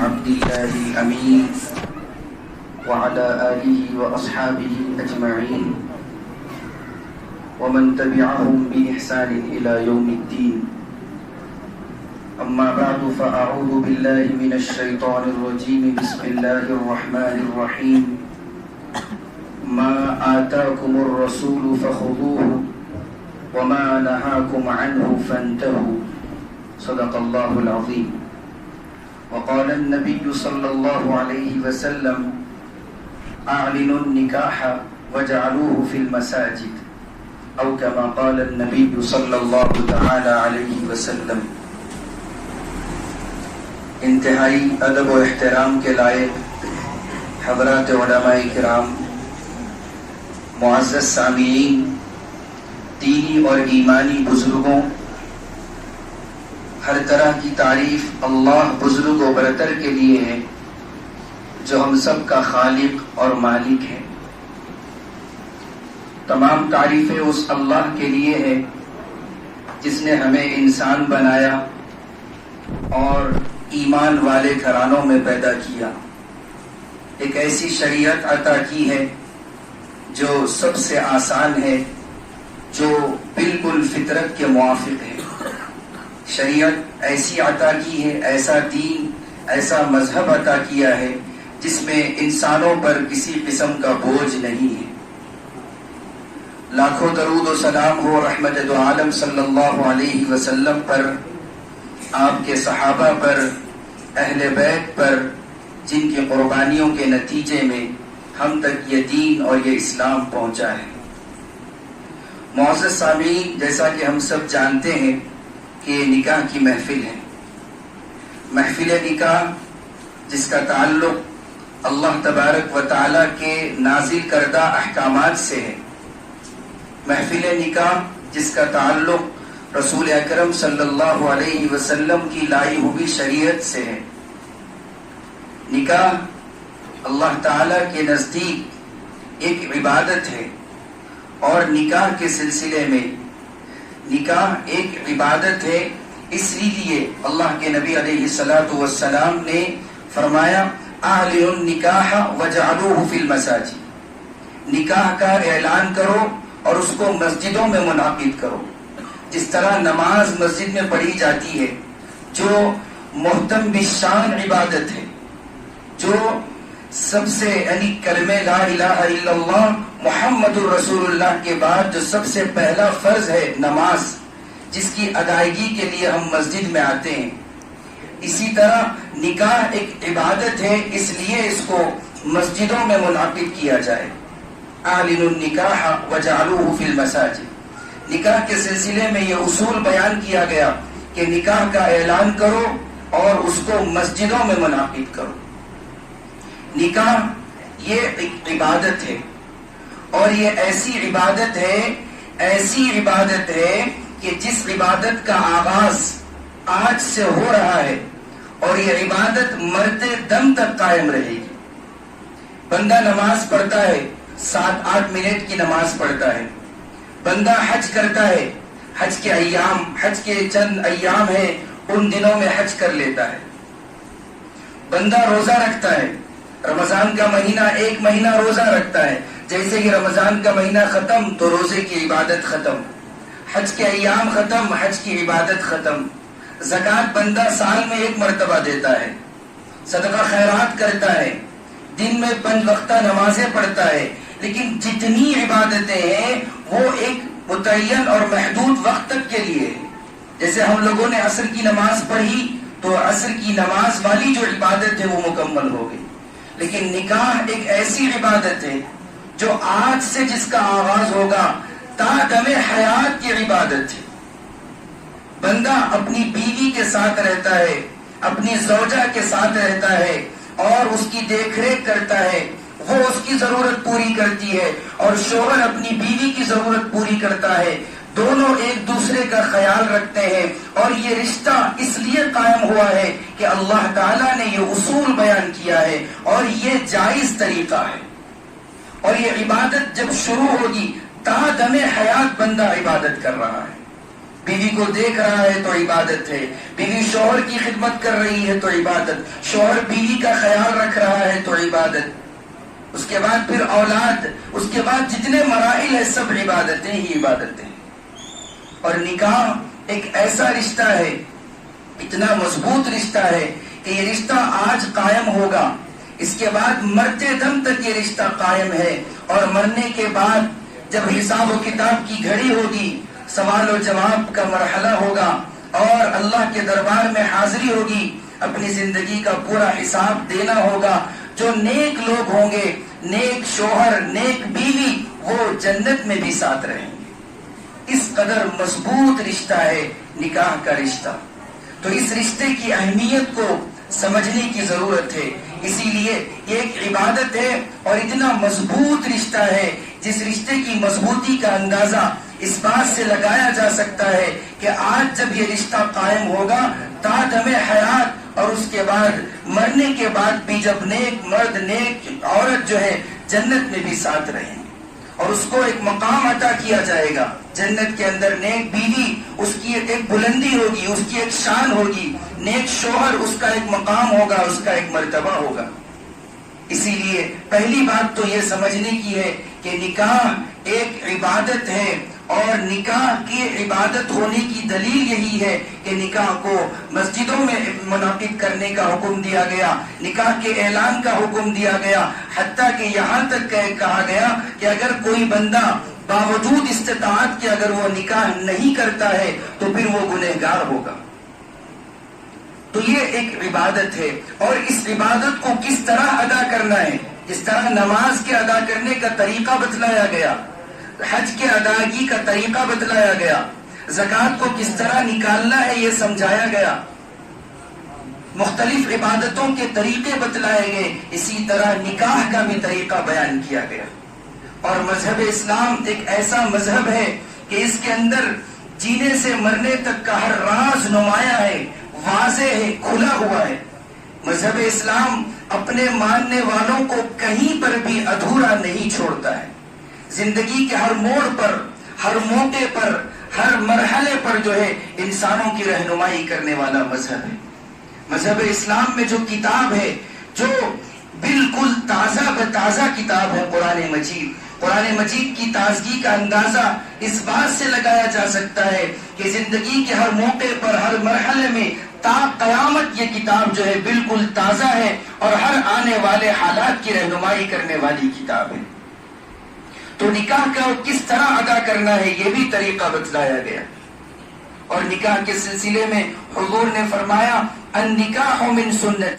عبد الله الأمين وعلى آله وأصحابه أجمعين ومن تبعهم بإحسان إلى يوم الدين. أما بعد فأعوذ بالله من الشيطان الرجيم. بسم الله الرحمن الرحيم. ما آتاكم الرسول فخذوه وما نهاكم عنه فانتهوا. صدق الله العظيم. وقال النبي صلى الله عليه وسلم أعلنوا النكاح وجعلوه في المساجد أو كما قال النبي صلى الله تعالى عليه وسلم. انتہائی ادب و احترام کے لائق حضرات علماء کرام، معزز سامعین، دینی اور ایمانی بزرگوں، ہر طرح کی تعریف اللہ بزرگ و برتر کے لیے ہے جو ہم سب کا خالق اور مالک ہے. تمام تعریفیں اس اللہ کے لیے ہے جس نے ہمیں انسان بنایا اور ایمان والے گھرانوں میں پیدا کیا. ایک ایسی شریعت عطا کی ہے جو سب سے آسان ہے، جو بالکل فطرت کے موافق ہے. شریعت ایسی عطا کی ہے، ایسا دین، ایسا مذہب عطا کیا ہے جس میں انسانوں پر کسی قسم کا بوجھ نہیں ہے. لاکھوں درود و سلام ہو رحمت دو عالم صلی اللہ علیہ وسلم پر، آپ کے صحابہ پر، اہل بیت پر، جن کی قربانیوں کے نتیجے میں ہم تک یہ دین اور یہ اسلام پہنچا ہے. معزز سامعین، جیسا کہ ہم سب جانتے ہیں کہ نکاح کی محفل ہے. محفل نکاح جس کا تعلق اللہ تبارک و تعالی کے نازل کردہ احکامات سے ہے. محفل نکاح جس کا تعلق رسول اکرم صلی اللہ علیہ وسلم کی لائی ہوئی شریعت سے ہے. نکاح اللہ تعالی کے نزدیک ایک عبادت ہے، اور نکاح کے سلسلے میں نکاح ایک عبادت ہے. اس لیے اللہ کے نبی علیہ الصلوۃ والسلام نے فرمایا اعلنوا النکاح وجعلوه فی المساجد. نکاح کا اعلان کرو اور اس کو مسجدوں میں منعقد کرو. جس طرح نماز مسجد میں پڑھی جاتی ہے، جو محتم بالشان عبادت ہے، جو سب سے یعنی کلمہ لا الہ الا اللہ محمد الرسول اللہ کے بعد جو سب سے پہلا فرض ہے نماز، جس کی ادائیگی کے لیے ہم مسجد میں آتے ہیں، اسی طرح نکاح ایک عبادت ہے، اس لیے اس کو مسجدوں میں منعقد کیا جائے. اعلنوا النکاح وجعلوه فی المساجد. نکاح کے سلسلے میں یہ اصول بیان کیا گیا کہ نکاح کا اعلان کرو اور اس کو مسجدوں میں منعقد کرو. نکاح یہ ایک عبادت ہے، اور یہ ایسی عبادت ہے کہ جس عبادت کا آغاز آج سے ہو رہا ہے اور یہ عبادت مرتے دم تک قائم رہے گی. بندہ نماز پڑھتا ہے، 7-8 منٹ کی نماز پڑھتا ہے. بندہ حج کرتا ہے، حج کے چند ایام ہیں، ان دنوں میں حج کر لیتا ہے. بندہ روزہ رکھتا ہے، رمضان کا مہینہ 1 مہینہ روزہ رکھتا ہے. جیسے ہی رمضان کا مہینہ ختم تو روزے کی عبادت ختم، حج کے ایام ختم، حج کی عبادت ختم. زکوٰۃ بندہ سال میں 1 مرتبہ دیتا ہے، صدقہ خیرات کرتا ہے، دن میں 5 وقتہ نمازیں پڑھتا ہے. لیکن جتنی عبادتیں ہیں وہ ایک متعین اور محدود وقت تک کے لیے ہے. جیسے ہم لوگوں نے عصر کی نماز پڑھی تو عصر کی نماز والی جو عبادت ہے وہ مکمل ہو گئی. لیکن نکاح ایک ایسی عبادت ہے جو آج سے جس کا آغاز ہوگا تا دم حیات کی عبادت ہے. بندہ اپنی بیوی کے ساتھ رہتا ہے، اپنی زوجہ کے ساتھ رہتا ہے اور اس کی دیکھ ریکھ کرتا ہے. وہ اس کی ضرورت پوری کرتی ہے اور شوہر اپنی بیوی کی ضرورت پوری کرتا ہے. دونوں ایک دوسرے کا خیال رکھتے ہیں، اور یہ رشتہ اس لیے قائم ہوا ہے کہ اللہ تعالیٰ نے یہ اصول بیان کیا ہے اور یہ جائز طریقہ ہے. اور یہ عبادت جب شروع ہوگی تا دم حیات بندہ عبادت کر رہا ہے. بیوی کو دیکھ رہا ہے تو عبادت ہے، بیوی شوہر کی خدمت کر رہی ہے تو عبادت، شوہر بیوی کا خیال رکھ رہا ہے تو عبادت، اس کے بعد پھر اولاد، اس کے بعد جتنے مراحل ہیں سب عبادتیں ہی عبادتیں۔ اور نکاح ایک ایسا رشتہ ہے، اتنا مضبوط رشتہ ہے کہ یہ رشتہ آج قائم ہوگا، اس کے بعد مرتے دم تک یہ رشتہ قائم ہے، اور مرنے کے بعد جب حساب و کتاب کی گھڑی ہوگی، سوال و جواب کا مرحلہ ہوگا اور اللہ کے دربار میں حاضری ہوگی، اپنی زندگی کا پورا حساب دینا ہوگا، جو نیک لوگ ہوں گے، نیک شوہر، نیک بیوی، وہ جنت میں بھی ساتھ رہیں گے۔ اس قدر مضبوط رشتہ ہے نکاح کا رشتہ۔ تو اس رشتے کی اہمیت کو سمجھنے کی ضرورت ہے، اسی لیے یہ ایک عبادت ہے اور اتنا مضبوط رشتہ ہے، جس رشتے کی مضبوطی کا اندازہ اس بات سے لگایا جا سکتا ہے کہ آج جب یہ رشتہ قائم ہوگا تا دم حیات، اور اس کے بعد مرنے کے بعد بھی جب نیک مرد نیک عورت جو ہے جنت میں بھی ساتھ رہیں گے، اور اس کو ایک مقام عطا کیا جائے گا جنت کے اندر۔ نیک بیوی اس کی ایک بلندی ہوگی، اس کی ایک شان ہوگی، نیک شوہر اس کا ایک مقام ہوگا، اس کا ایک مرتبہ ہوگا۔ اسی لیے پہلی بات تو یہ سمجھنے کی ہے کہ نکاح ایک عبادت ہے، اور نکاح کی عبادت ہونے کی دلیل یہی ہے کہ نکاح کو مسجدوں میں منعقد کرنے کا حکم دیا گیا، نکاح کے اعلان کا حکم دیا گیا، حتیٰ کہ یہاں تک کہا گیا کہ اگر کوئی بندہ باوجود استطاعت کے اگر وہ نکاح نہیں کرتا ہے تو پھر وہ گنہگار ہوگا۔ تو یہ ایک عبادت ہے، اور اس عبادت کو کس طرح ادا کرنا ہے، جس طرح نماز کے ادا کرنے کا طریقہ بتلایا گیا، حج کے ادائیگی کا طریقہ بتلایا گیا، زکوٰۃ کو کس طرح نکالنا ہے یہ سمجھایا گیا، مختلف عبادتوں کے طریقے بتلائے گئے، اسی طرح نکاح کا بھی طریقہ بیان کیا گیا۔ اور مذہب اسلام ایک ایسا مذہب ہے کہ اس کے اندر جینے سے مرنے تک کا ہر راز نمایاں ہے، واضح ہے، کھلا ہوا ہے۔ مذہب اسلام اپنے ماننے والوں کو کہیں پر بھی ادھورا نہیں چھوڑتا ہے، زندگی کے ہر موڑ پر، ہر موقع پر، ہر مرحلے پر جو ہے انسانوں کی رہنمائی کرنے والا مذہب ہے۔ مذہب اسلام میں جو کتاب ہے، جو بالکل تازہ بتازہ کتاب ہے قرآن مجید، قرآن مجید کی تازگی کا اندازہ اس بات سے لگایا جا سکتا ہے کہ زندگی کے ہر موقع پر، ہر مرحلے میں تا قیامت یہ کتاب جو ہے بالکل تازہ ہے، اور ہر آنے والے حالات کی رہنمائی کرنے والی کتاب ہے۔ تو نکاح کا کس طرح ادا کرنا ہے یہ بھی طریقہ بتلایا گیا۔ اور نکاح کے سلسلے میں حضور نے فرمایا النکاح من سنت،